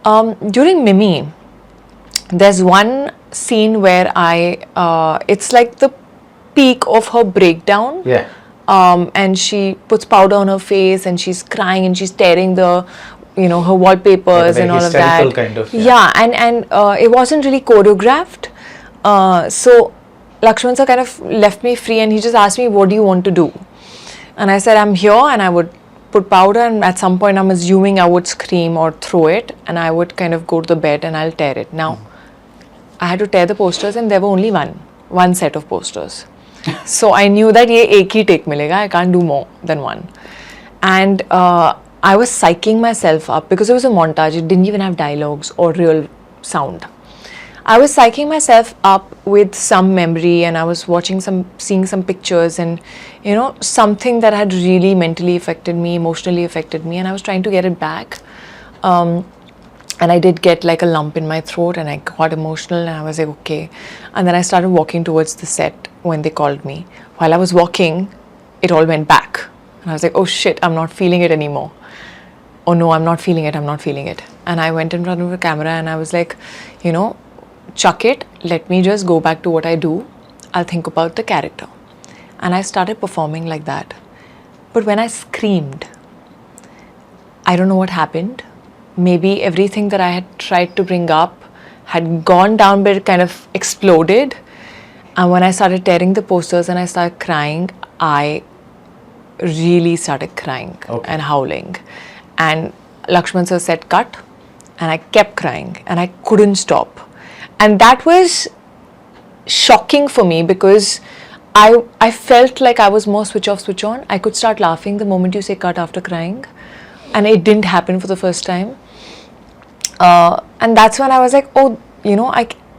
During Mimi, there's one scene where it's like the peak of her breakdown. Yeah. And she puts powder on her face and she's crying and she's tearing her wallpapers and all of that. Hysterical kind of. Yeah, and it wasn't really choreographed. So Lakshman sir kind of left me free and he just asked me, what do you want to do? And I said, I'm here, and I would put powder, and at some point I'm assuming I would scream or throw it, and I would kind of go to the bed and I'll tear it. Now, I had to tear the posters and there were only one set of posters. So I knew that ye ek hi take milega, I can't do more than one. And I was psyching myself up because it was a montage, it didn't even have dialogues or real sound. I was psyching myself up with some memory, and I was seeing some pictures, and something that had really mentally affected me, emotionally affected me, and I was trying to get it back. And I did get like a lump in my throat, and I got emotional, and I was like, okay. And then I started walking towards the set when they called me. While I was walking, it all went back. And I was like, oh shit, I'm not feeling it anymore. Oh no, I'm not feeling it. And I went in front of the camera and I was like, chuck it, let me just go back to what I do. I'll think about the character. And I started performing like that. But when I screamed, I don't know what happened. Maybe everything that I had tried to bring up had gone down, but it kind of exploded. And when I started tearing the posters and I started crying, I really started crying and howling. And Lakshman sir said cut, and I kept crying and I couldn't stop. And that was shocking for me because I felt like I was more switch off, switch on. I could start laughing the moment you say cut after crying. And it didn't happen for the first time. And that's when I was like, oh,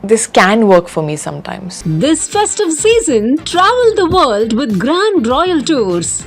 this can work for me sometimes. This festive season, travel the world with Grand Royal Tours.